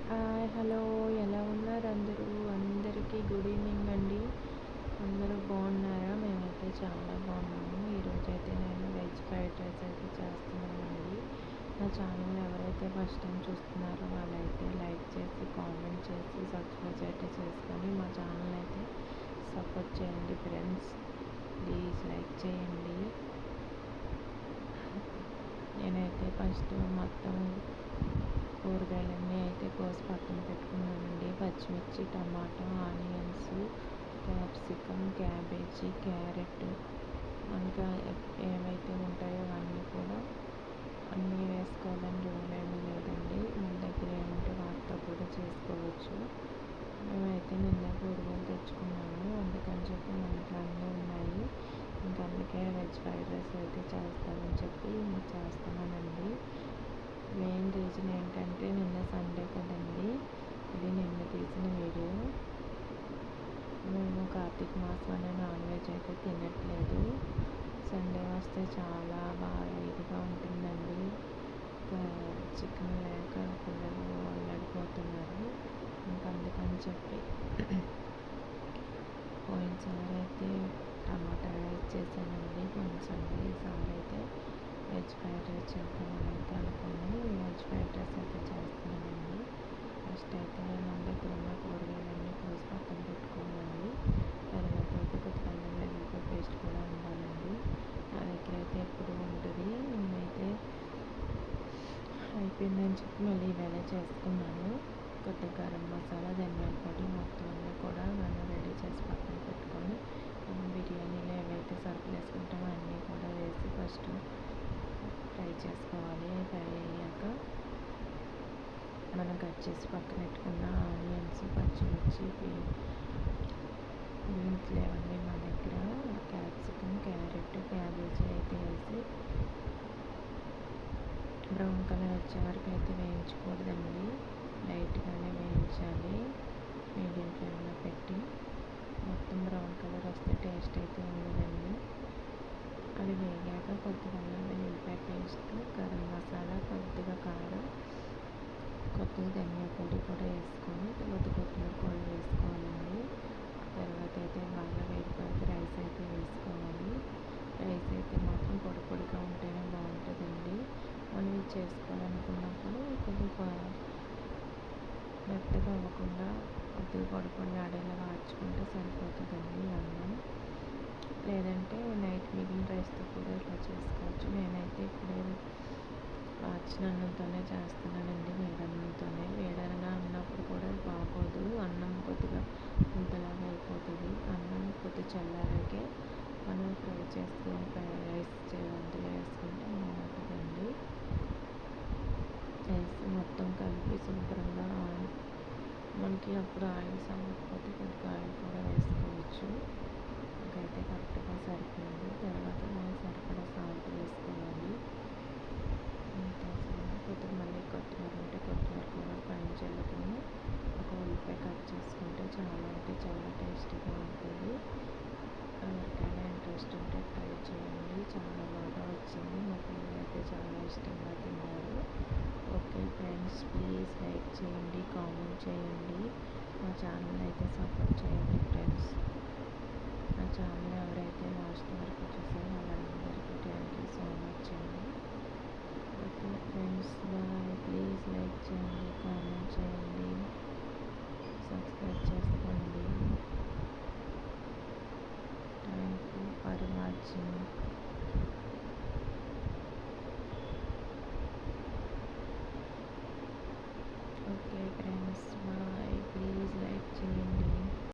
Hi hello ఎలా ఉన్నారు అందరూ? అందరికీ గుడ్ ఈవినింగ్ అండి. అందరూ బాగున్నారా? మేమైతే చాలా బాగున్నాము. ఈరోజైతే నేను వెజ్ ఫ్రైడ్ రైస్ అయితే చేస్తున్నానండి. నా ఛానల్ ఎవరైతే ఫస్ట్ టైం చూస్తున్నారో వాళ్ళైతే లైక్ చేసి కామెంట్ చేసి సబ్స్క్రైబ్ అయితే చేసుకొని మా ఛానల్ అయితే సపోర్ట్ చేయండి ఫ్రెండ్స్. ప్లీజ్ లైక్ చేయండి. నేనైతే ఫస్ట్ మొత్తం కూరగాయలన్నీ అయితే కోసి పక్కన పెట్టుకున్నానండి. పచ్చిమిర్చి, టమాటా, ఆనియన్స్, క్యాప్సికమ్, క్యాబేజీ, క్యారెట్, ఇంకా ఏవైతే ఉంటాయో అవన్నీ కూడా అన్నీ వేసుకోవాలని రూల్ ఏమీ లేదండి. మన దగ్గర ఏముంటే వాటితో కూడా చేసుకోవచ్చు. మేమైతే నిన్న కూరగాయలు తెచ్చుకున్నాము, అందుకని చెప్పి మా ఇంట్లో అన్నీ ఉన్నాయి. ఇంకా అందుకే వెజ్ ఫ్రైడ్ రైస్ అయితే చేస్తామని చెప్పి చేస్తున్నానండి. మెయిన్ రీజన్ ఏంటంటే నిన్న సండే కదండి, ఇది నిన్న తీసిన వీడియో. మేము కార్తీక మాసం అనే నాన్ వెజ్ అయితే తినట్లేదు. సండే వస్తే చాలా బాగా ఇదిగా ఉంటుందండి. చికెన్ లేక పిల్లలు అల్లాడిపోతున్నారు. ఇంకా అందుకని చెప్పి పోయినసారి అయితే టమాటా రైస్ చేశానండి. పోయిన సండే. ఈసారి అయితే వెజ్ ఫ్రైడ్ రైస్ చేద్దామని అయితే అనుకుని వెజ్ ఫ్రైడ్ రైస్ అయితే చేస్తున్నానండి. ఫస్ట్ అయితే నేను మన దగ్గర ఉన్న కూరగాయలన్నీ కోసి పక్కన పెట్టుకున్నాను. తర్వాత అయితే కొద్దిగా అల్లం వెల్లుల్లి పేస్ట్ కూడా ఉండాలండి. నా దగ్గర అయితే ఎప్పుడు ఉంటుంది. నేనైతే అయిపోయిందని చెప్పి మళ్ళీ ఇవాళ చేసుకున్నాను. కొద్దిగా గరం మసాలా, ధనియాల పొడి మొత్తం అన్నీ కూడా మనం రెడీ చేసి పక్కన పెట్టుకొని బిర్యానీలో ఏవైతే సరుకులు వేసుకుంటామో అన్నీ కూడా వేసి ఫస్ట్ ఫ్రై చేసుకోవాలి. ఫ్రై అయ్యాక మనం కట్ చేసి పక్కన పెట్టుకున్న ఆనియన్స్, పచ్చిమిర్చి, బీన్స్ లేవండి మా దగ్గర, క్యాప్సికమ్, క్యారెట్, క్యాబేజీ అయితే వేసి బ్రౌన్ కలర్ వచ్చే వరకు అయితే వేయించకూడదండి. లైట్గానే వేయించాలి. మీడియం ఫ్లేమ్లో పెట్టి మొత్తం బ్రౌన్ కలర్ వస్తే టేస్ట్ అయితే ఉండదండి. అది వేగాక కొద్దిగా అల్లం వెల్లుల్లిపాయ పేస్ట్, గరం మసాలా, కొద్దిగా కారం, కొద్దిగా ధనియా పొడి కూడా వేసుకొని కొత్తిమీర కూడా వేసుకోవాలండి. తర్వాత అయితే బాగా వేడిపోయాక రైస్ అయితే వేసుకోవాలి. రైస్ అయితే మాత్రం పొడి పొడిగా ఉంటేనే బాగుంటుందండి. మనం ఇది చేసుకోవాలనుకున్నప్పుడు కొద్దిగా మెత్తగా అవ్వకుండా కొద్దిగా పొడి పొడి ఆడేలా వాడ్చుకుంటే సరిపోతుందండి అన్నం. లేదంటే నైట్ మిగిలిన రైస్తో కూడా ఇట్లా చేసుకోవచ్చు. నేనైతే ఇప్పుడు వాచిన అన్నంతోనే చేస్తున్నానండి, వేడన్నంతోనే. వేడనగా ఉన్నప్పుడు కూడా బాగోదు, అన్నం కొద్దిగా ముద్దలాగా అయిపోతుంది. అన్నం కొద్దిగా చల్లారాకే మనం ఫ్రై చేసుకొని రైస్ అందులో వేసుకుంటే బాగుంటుందండి. రైస్ మొత్తం కలిపి శుభ్రంగా మనకి అప్పుడు ఆయిల్ సమ్మకపోతే కొద్దిగా ఆయిల్ కూడా వేసుకోవచ్చు. ఇంకైతే కరెక్ట్గా సరిపోయింది. తర్వాత మనం సరిపడా సాల్ట్ వేసుకోవాలి. కొద్దిగా మళ్ళీ కొత్తిమీర ఉంటే కొత్తిమీర కూడా పైన చల్లుకొని ఒక ఉల్లిపాయ కట్ చేసుకుంటే చాలా అంటే చాలా టేస్టీగా ఉంటుంది. ఎవరికైనా ఇంట్రెస్ట్ ఉంటే ట్రై చేయండి. చాలా బాగా వచ్చింది. మా పిల్లలు అయితే చాలా ఇష్టంగా తిన్నారు. ఓకే ఫ్రెండ్స్, ప్లీజ్ లైక్ చేయండి, కామెంట్ చేయండి. మా ఛానల్ అయితే సపోర్ట్ చేయండి ఫ్రెండ్స్. నా ఛానల్ ఎవరైతే లాస్ట్ వరకు చూసారో వాళ్ళందరికీ థ్యాంక్ యూ సో మచ్ అండి. Okay friends, bye. Please like చేయండి, కామెంట్ చేయండి, సబ్స్క్రైబ్ చేసుకోండి. Thank you for watching. Okay friends, bye. Please like చేయండి.